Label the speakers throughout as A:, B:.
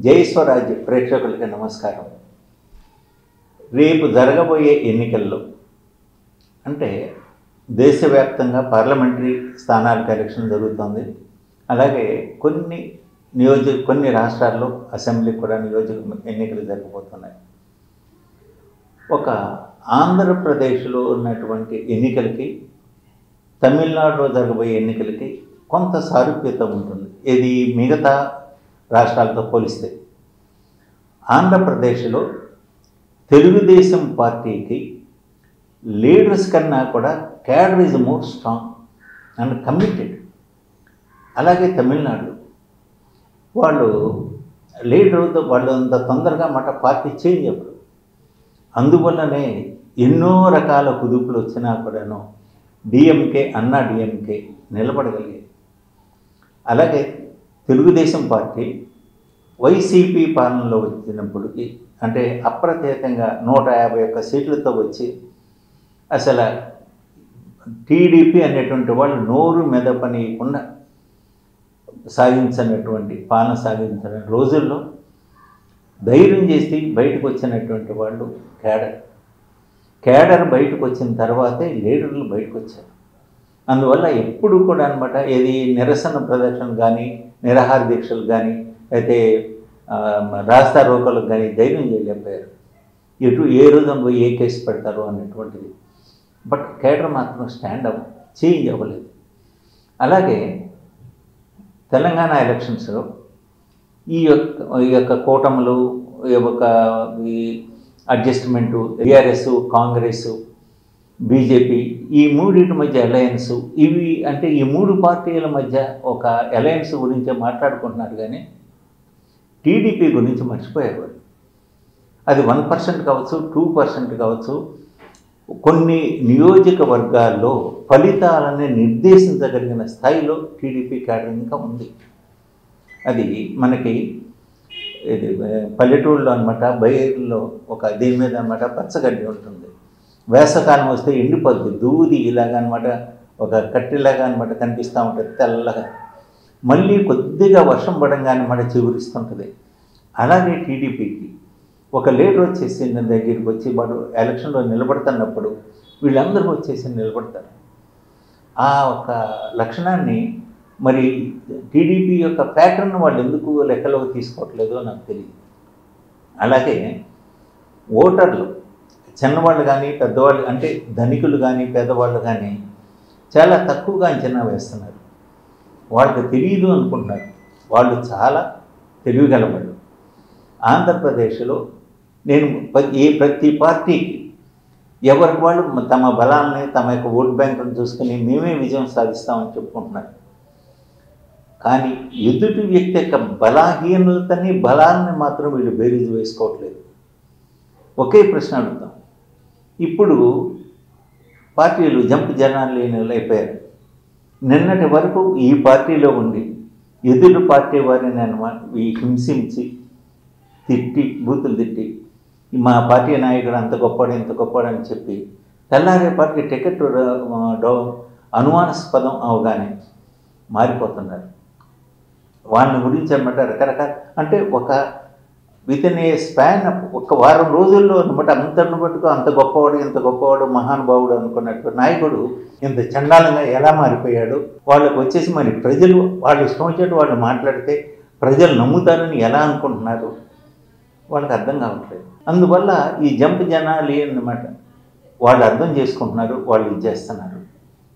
A: జై స్వరాజ్ ప్రేక్షకులకి నమస్కారం. రేపు జరగబోయే ఎన్నికల్లో అంటే దేశవ్యాప్తంగా పార్లమెంటరీ స్థానాలకు ఎలక్షన్ జరుగుతుంది. అలాగే కొన్ని రాష్ట్రాల్లో అసెంబ్లీకి కూడా ఎన్నికలు జరగబోతున్నాయి. ఒక ఆంధ్రప్రదేశ్లో ఉన్నటువంటి ఎన్నికలకి తమిళనాడులో జరగబోయే ఎన్నికలకి కొంత సారూప్యత ఉంటుంది. ఇది మిగతా రాష్ట్రాలతో పోలిస్తే ఆంధ్రప్రదేశ్లో తెలుగుదేశం పార్టీకి లీడర్స్ కన్నా కూడా cadre is more strong and committed. అలాగే తమిళనాడు వాళ్ళు వాళ్ళు అంత తొందరగా పార్టీ చేంజ్ అవ్వరు. అందువల్లనే ఎన్నో రకాల కుదుపులు వచ్చినా కూడాను అన్నా డిఎంకే నిలబడగలిగేది. అలాగే తెలుగుదేశం పార్టీ వైసీపీ పాలనలో వచ్చినప్పటికీ అంటే అప్రత్యేకంగా 151 సీట్లతో వచ్చి అసలు టీడీపీ అనేటువంటి వాళ్ళు నోరు మెదపనీయకుండా పాలన సాగించిన రోజుల్లో ధైర్యం చేసి బయటకు వచ్చినటువంటి వాళ్ళు కేడర్ బయటకు వచ్చిన తర్వాతే లీడర్లు బయటకు వచ్చారు. అందువల్ల ఎప్పుడు కూడా ఏది నిరసన ప్రదర్శన కానీ నిరాహార దీక్షలు కానీ అయితే రాస్తా రోకలకు కానీ ధైర్యం చేయలేకపోయారు. ఏ రోజు పోయి ఏ కేసు పెడతారు అనేటువంటిది. బట్ కేడర్ మాత్రం చేంజ్ అవ్వలేదు. అలాగే తెలంగాణ ఎలక్షన్స్లో ఈ యొక్క కూటములు ఈ అడ్జస్ట్మెంటు టీఆర్ఎస్ కాంగ్రెస్ బీజేపీ ఈ మూడింటి మధ్య అలయన్స్ ఇవి అంటే ఈ మూడు పార్టీల మధ్య ఒక అలయన్స్ గురించే మాట్లాడుకుంటున్నారు కానీ టీడీపీ గురించి మర్చిపోయేవారు. అది 1% కావచ్చు 2% కావచ్చు. కొన్ని నియోజకవర్గాల్లో ఫలితాలని నిర్దేశించగలిగిన స్థాయిలో టీడీపీ క్యాడర్ ఇంకా ఉంది. అది మనకి ఇది పల్లెటూళ్ళలో బయలులో ఒక దీని మీద పచ్చగడ్డి ఉంటుంది. వేసవకాలం వస్తే ఎండిపోద్ది, దూది ఇలాగా ఒక కట్టిలాగా కనిపిస్తూ ఉంటుంది తెల్లగా. మళ్ళీ కొద్దిగా వర్షం పడంగానే చిగురిస్తుంటుంది. అలాగే టీడీపీకి ఒక లీడర్ వచ్చేసి దగ్గరికి వచ్చి వాడు ఎలక్షన్లో నిలబడుతున్నప్పుడు వీళ్ళందరూ వచ్చేసి నిలబడతారు. ఆ ఒక లక్షణాన్ని మరి టీడీపీ యొక్క ప్యాటర్న్ వాళ్ళు ఎందుకు లెక్కలోకి తీసుకోవట్లేదో నాకు తెలియదు. అలాగే ఓటర్లు చిన్నవాళ్ళు కానీ పెద్దవాళ్ళు అంటే ధనికులు కానీ పేదవాళ్ళు కానీ చాలా తక్కువగా అంచనా వేస్తున్నారు. వాళ్ళకి తెలియదు అనుకుంటున్నారు. వాళ్ళు చాలా తెలివిగలవాళ్ళు. ఆంధ్రప్రదేశ్లో నేను ప్రతి పార్టీకి ఎవరికి వాళ్ళు తమ బలాన్ని తమ యొక్క ఓట్ బ్యాంకును చూసుకుని మేమే విజయం సాధిస్తామని చెప్పుకుంటున్నారు. కానీ ఎదుటి వ్యక్తి యొక్క బలహీనతని బలాన్ని మాత్రం వీళ్ళు బేరీజు వేసుకోవట్లేదు. ఒకే ప్రశ్న అడుగుతాం. ఇప్పుడు పార్టీలు జంప్ జనాలు అయిపోయారు. నిన్నటి వరకు ఈ పార్టీలో ఉండి ఎదురు పార్టీ వారిని హింసించి బూతులు తిట్టి మా పార్టీ నాయకుడు అంత గొప్పడు ఇంత గొప్పడు అని చెప్పి తెల్లారేపాటికి టికెట్ అనుమానాస్పదం అవగానే మారిపోతున్నారు. వాళ్ళ గురించి రకరకాల అంటే ఒక వితిన్ ఏ స్పాన్ ఒక వారం రోజుల్లో అంతను పట్టుకు అంత గొప్పవాడు ఇంత గొప్పవాడు మహానుభావుడు అనుకున్నట్టు నాయకుడు ఇంత చండాలంగా ఎలా మారిపోయాడు. వాళ్ళకు వచ్చేసి మరి ప్రజలు వాళ్ళు ఇష్టం వచ్చేట్టు వాళ్ళు మాట్లాడితే ప్రజలు నమ్ముతారని ఎలా అనుకుంటున్నారు వాళ్ళకి అర్థం కావట్లేదు. అందువల్ల ఈ జంప్ జనాలు వాళ్ళు అర్థం చేసుకుంటున్నారు, వాళ్ళు ఇది చేస్తున్నారు,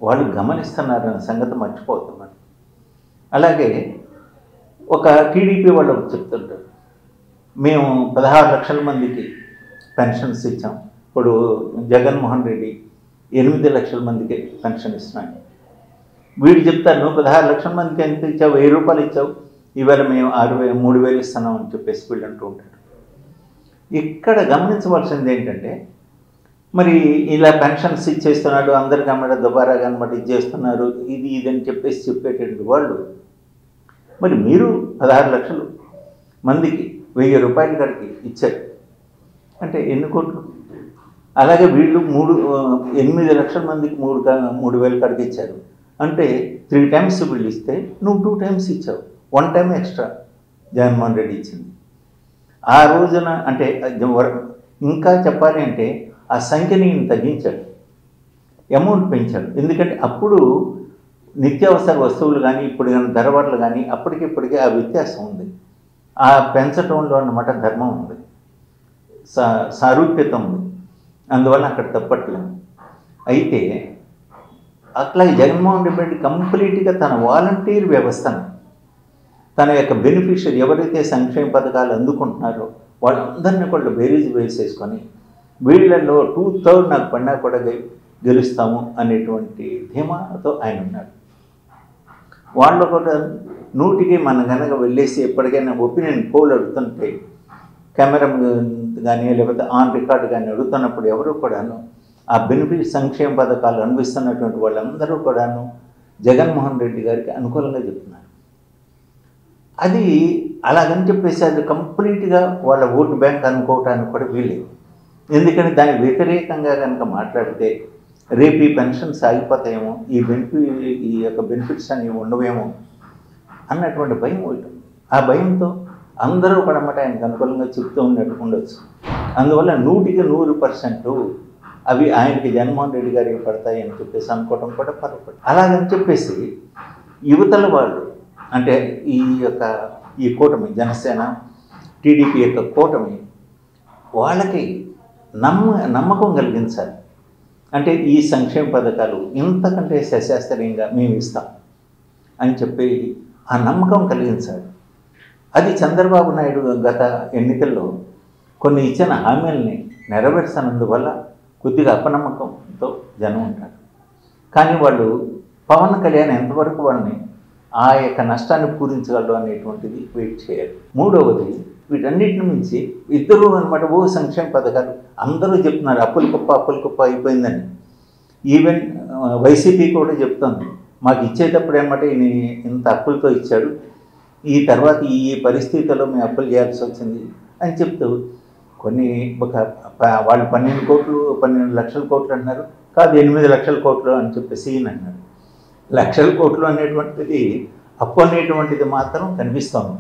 A: వాళ్ళు గమనిస్తున్నారు అనే సంగతి మర్చిపోతున్నారు. అలాగే ఒక టీడీపీ వాళ్ళు చెప్తుంటారు, మేము 16 లక్షల మందికి పెన్షన్స్ ఇచ్చాం. ఇప్పుడు జగన్మోహన్ రెడ్డి 8 లక్షల మందికి పెన్షన్ ఇస్తున్నాడు. వీడు చెప్తారు నువ్వు 16 లక్షల మందికి ఎంత ఇచ్చావు, 1000 రూపాయలు ఇచ్చావు, ఇవాళ మేము 3,000 ఇస్తున్నాం అని చెప్పేసి వీళ్ళు అంటూ ఉంటారు. ఇక్కడ గమనించవలసింది ఏంటంటే మరి ఇలా పెన్షన్స్ ఇచ్చేస్తున్నాడు అందరికీ దుబారాగా ఇది చేస్తున్నారు ఇది అని చెప్పేసి చెప్పేటటువంటి వాళ్ళు మరి మీరు 16 లక్షలు మందికి 1000 రూపాయల కాడికి ఇచ్చారు అంటే ఎన్ని కోట్లు. అలాగే వీళ్ళు 8 లక్షల మందికి 3,000 కాడికి ఇచ్చారు అంటే 3 టైమ్స్ వీళ్ళు ఇస్తే నువ్వు 2 టైమ్స్ ఇచ్చావు, 1 టైం ఎక్స్ట్రా జగన్మోహన్ రెడ్డి ఇచ్చింది. ఆ రోజున అంటే ఇంకా చెప్పాలి అంటే ఆ సంఖ్యని తగ్గించాడు, అమౌంట్ పెంచాడు. ఎందుకంటే అప్పుడు నిత్యావసర వస్తువులు కానీ ఇప్పుడు కానీ ధరవరలు కానీ అప్పటికిప్పటికీ ఆ వ్యత్యాసం ఉంది. ఆ పెంచడంలో అన్నమాట ధర్మం ఉంది, సారూప్యత ఉంది. అందువల్ల అక్కడ తప్పట్లేదు. అయితే అట్లాగే జగన్మోహన్ రెడ్డి కంప్లీట్గా తన వాలంటీర్ వ్యవస్థను, తన యొక్క బెనిఫిషియరీ ఎవరైతే సంక్షేమ పథకాలు అందుకుంటున్నారో వాళ్ళందరినీ కూడా బేరీజ్ వేసేసుకొని వీళ్ళల్లో 2/3 నాకు పడినా కూడా గెలుస్తాము అనేటువంటి ధీమాతో ఆయన ఉన్నాడు. వాళ్ళు కూడా 100కి మనం కనుక వెళ్ళేసి ఎప్పటికైనా ఒపీనియన్ పోల్ అడుగుతుంటే కెమెరా కానీ లేకపోతే ఆన్ రికార్డు కానీ అడుగుతున్నప్పుడు ఎవరు కూడాను ఆ బెనిఫిట్ సంక్షేమ పథకాలు అనుభవిస్తున్నటువంటి వాళ్ళందరూ కూడాను జగన్మోహన్ రెడ్డి గారికి అనుకూలంగా చెప్తున్నారు. అది అలాగని చెప్పేసి అది కంప్లీట్గా వాళ్ళ ఓటు బ్యాంక్ అనుకోవటానికి కూడా వీలేదు. ఎందుకంటే దానికి వ్యతిరేకంగా కనుక మాట్లాడితే రేపు ఈ పెన్షన్స్ ఆగిపోతాయేమో, ఈ యొక్క బెనిఫిట్స్ అనేవి ఉండవేమో అన్నటువంటి భయం ఉంటుంది. ఆ భయంతో అందరూ కూడా అన్నమాట ఆయనకు అనుకూలంగా చెప్తూ ఉండొచ్చు. అందువల్ల 100% అవి ఆయనకి జగన్మోహన్ రెడ్డి గారికి పడతాయి అని చెప్పేసి అనుకోవడం కూడా పొరపాటు. అలాగని చెప్పేసి యువతల వాళ్ళు అంటే ఈ కూటమి జనసేన టీడీపీ యొక్క కూటమి వాళ్ళకి నమ్మకం కలిగించాలి. అంటే ఈ సంక్షేమ పథకాలు ఇంతకంటే సశాస్త్రీయంగా మేము ఇస్తాం అని చెప్పి ఆ నమ్మకం కలిగించాలి. అది చంద్రబాబు నాయుడు గత ఎన్నికల్లో కొన్ని ఇచ్చిన హామీలని నెరవేర్చనందువల్ల కొద్దిగా అపనమ్మకంతో జనం ఉంటారు. కానీ వాళ్ళు పవన్ కళ్యాణ్ ఎంతవరకు వాళ్ళని ఆ యొక్క నష్టాన్ని పూరించగలరు అనేటువంటిది వెయిట్ చేయాలి. మూడవది, వీటన్నిటిని మించి ఇద్దరు అనమాట సంక్షేమ పథకాలు అందరూ చెప్తున్నారు అప్పుల కుప్ప అయిపోయిందని. ఈవెన్ వైసీపీ కూడా చెప్తుంది మాకు ఇచ్చేటప్పుడు ఏమంటే ఇంత అప్పులతో ఇచ్చాడు, ఈ తర్వాత ఈ పరిస్థితుల్లో మేము అప్పులు చేయాల్సి వచ్చింది అని చెప్తూ వాళ్ళు 12 లక్షల కోట్లు అన్నారు, కాదు 8 లక్షల కోట్లు అని చెప్పేసి ఈయన అన్నారు. లక్షల కోట్లు అనేటువంటిది అప్పు అనేటువంటిది మాత్రం కనిపిస్తోంది.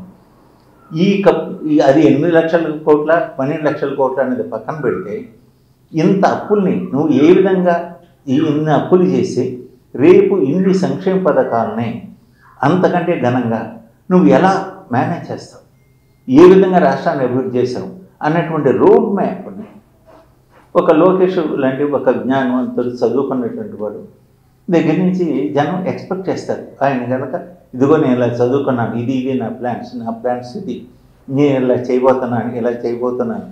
A: అది 8 లక్షల కోట్ల 12 లక్షల కోట్ల అనేది పక్కన పెడితే ఇంత అప్పుల్ని నువ్వు ఏ విధంగా ఇన్ని అప్పులు చేసి రేపు ఇన్ని సంక్షేమ పథకాలని అంతకంటే ఘనంగా నువ్వు ఎలా మేనేజ్ చేస్తావు, ఏ విధంగా రాష్ట్రాన్ని అభివృద్ధి చేసావు అన్నటువంటి రోడ్ మ్యాప్ని ఒక లోకేష్ లాంటి ఒక జ్ఞానవంతుడు చదువుకున్నటువంటి వాడు దగ్గర నుంచి జనం ఎక్స్పెక్ట్ చేస్తారు. ఆయన కనుక ఇదిగో నేను ఇలా చదువుకున్నాను, ఇది నా ప్లాన్స్ ఇది, నేను ఇలా చేయబోతున్నాను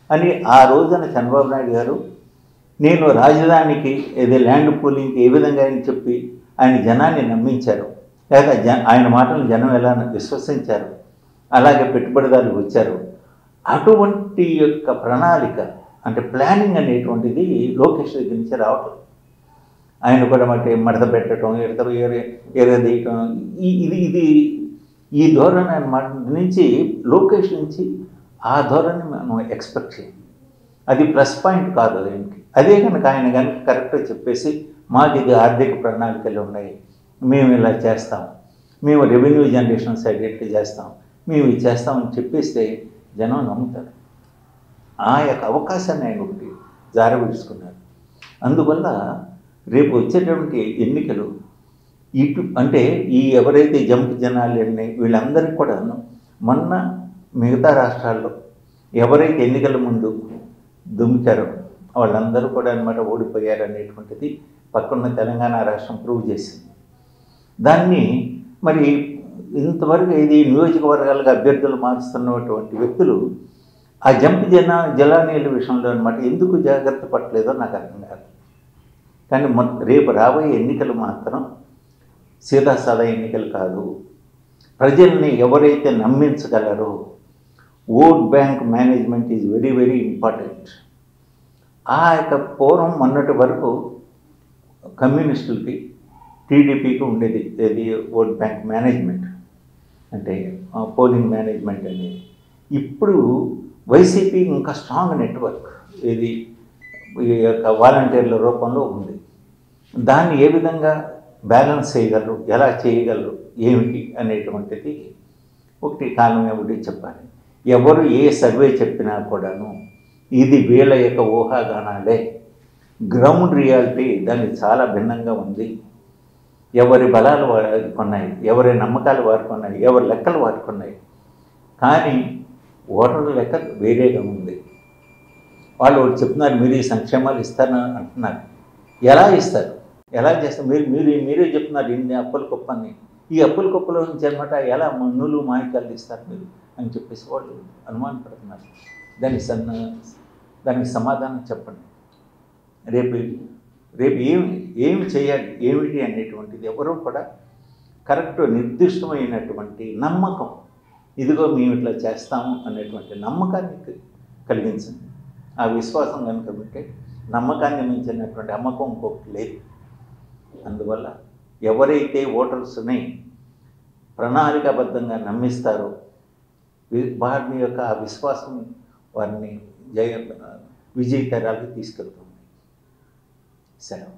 A: అని ఆ రోజున చంద్రబాబు నాయుడు గారు నేను రాజధానికి ల్యాండ్ పూలింగ్కి ఏ విధంగా అని చెప్పి ఆయన జనాన్ని నమ్మించారు, లేక ఆయన మాటలను జనం ఎలా విశ్వసించారు, అలాగే పెట్టుబడిదారులు వచ్చారు. అటువంటి యొక్క ప్రణాళిక అంటే ప్లానింగ్ అనేటువంటిది లోకేష్ దగ్గర నుంచి రావట్లేదు. ఆయన కూడా మడత పెట్టడం, ఎరదీయటం, ఈ ధోరణి అన్నమాట నుంచి లోకేష్ నుంచి ఆ ధోరణి మనం ఎక్స్పెక్ట్ చేయం. అది ప్లస్ పాయింట్ కాదు ఆయనకి. అదే కనుక ఆయన కనుక కరెక్ట్గా చెప్పేసి మాకు ఇది ఆర్థిక ప్రణాళికలు ఉన్నాయి, మేము ఇలా చేస్తాం, మేము రెవెన్యూ జనరేషన్ సైడ్ ఎట్లా చేస్తాం, మేము ఇది చేస్తామని చెప్పేస్తే జనం నమ్ముతారు. ఆ యొక్క అవకాశాన్ని ఆయన ఒకటి జారవిడుచుకున్నారు. అందువల్ల రేపు వచ్చేటువంటి ఎన్నికలు అంటే ఎవరైతే జంప్ జనాలు ఉన్నాయి వీళ్ళందరికీ కూడా మొన్న మిగతా రాష్ట్రాల్లో ఎవరైతే ఎన్నికల ముందు దుమికారో వాళ్ళందరూ కూడా అన్నమాట ఓడిపోయారు అనేటువంటిది పక్కన్న తెలంగాణ రాష్ట్రం ప్రూవ్ చేసింది. దాన్ని మరి ఇంతవరకు నియోజకవర్గాలుగా అభ్యర్థులు మారుస్తున్నటువంటి వ్యక్తులు ఆ జంప్ జలానీల విషయంలో అన్నమాట ఎందుకు జాగ్రత్త పట్టలేదో నాకు అర్థం కాదు. కానీ రేపు రాబోయే ఎన్నికలు మాత్రం సీదాసాదా ఎన్నికలు కాదు. ప్రజల్ని ఎవరైతే నమ్మించగలరో vote bank management is very very important. ఆ యొక్క పూర్వం మొన్నటి వరకు కమ్యూనిస్టులకి టీడీపీకి ఉండేది ఓట్ బ్యాంక్ మేనేజ్మెంట్ అంటే పోలింగ్ మేనేజ్మెంట్ అనేది. ఇప్పుడు వైసీపీ ఇంకా స్ట్రాంగ్ నెట్వర్క్ ఈ యొక్క వాలంటీర్ల రూపంలో ఉంది. దాన్ని ఏ విధంగా బ్యాలెన్స్ చేయగలరు, ఎలా చేయగలరు, ఏమిటి అనేటువంటిది ఒకటి కాలం ఒకటి చెప్పాలి. ఎవరు ఏ సర్వే చెప్పినా కూడాను ఇది వీళ్ళ యొక్క ఊహాగానాలే. గ్రౌండ్ రియాలిటీ దానికి చాలా భిన్నంగా ఉంది. ఎవరి బలాలు వారికి ఉన్నాయి, ఎవరి నమ్మకాలు వారికి ఉన్నాయి, ఎవరి లెక్కలు వారికి ఉన్నాయి. కానీ ఓటర్ల లెక్క వేరేగా ఉంది. వాళ్ళు ఒకటి చెప్తున్నారు, మీరు ఈ సంక్షేమాలు ఇస్తారని అంటున్నారు. ఎలా ఇస్తారు, ఎలా చేస్తారు? మీరే చెప్తున్నారు ఇన్ని అప్పుల కుప్పని. ఈ అప్పుల కుప్పలో నుంచి అనమాట ఎలా మన్నులు మాయకాలు ఇస్తారు మీరు అని చెప్పేసి వాళ్ళు అనుమానపడుతున్నారు. దానికి సమాధానం చెప్పండి. రేపు ఏమి చేయాలి, ఏమిటి అనేటువంటిది ఎవరూ కూడా కరెక్ట్ నిర్దిష్టమైనటువంటి నమ్మకం, ఇదిగో మేము ఇట్లా చేస్తాము అనేటువంటి నమ్మకాన్ని కలిగించండి. ఆ విశ్వాసం కనుక ఉంటే నమ్మకాన్ని మించినటువంటి అమ్మకం ఇంకొకటి లేదు. అందువల్ల ఎవరైతే ఓటర్స్ని ప్రణాళికాబద్ధంగా నమ్మిస్తారో వారి యొక్క ఆ విశ్వాసం వారిని విజయకరాలకు తీసుకెళ్తుంది. సెలవు.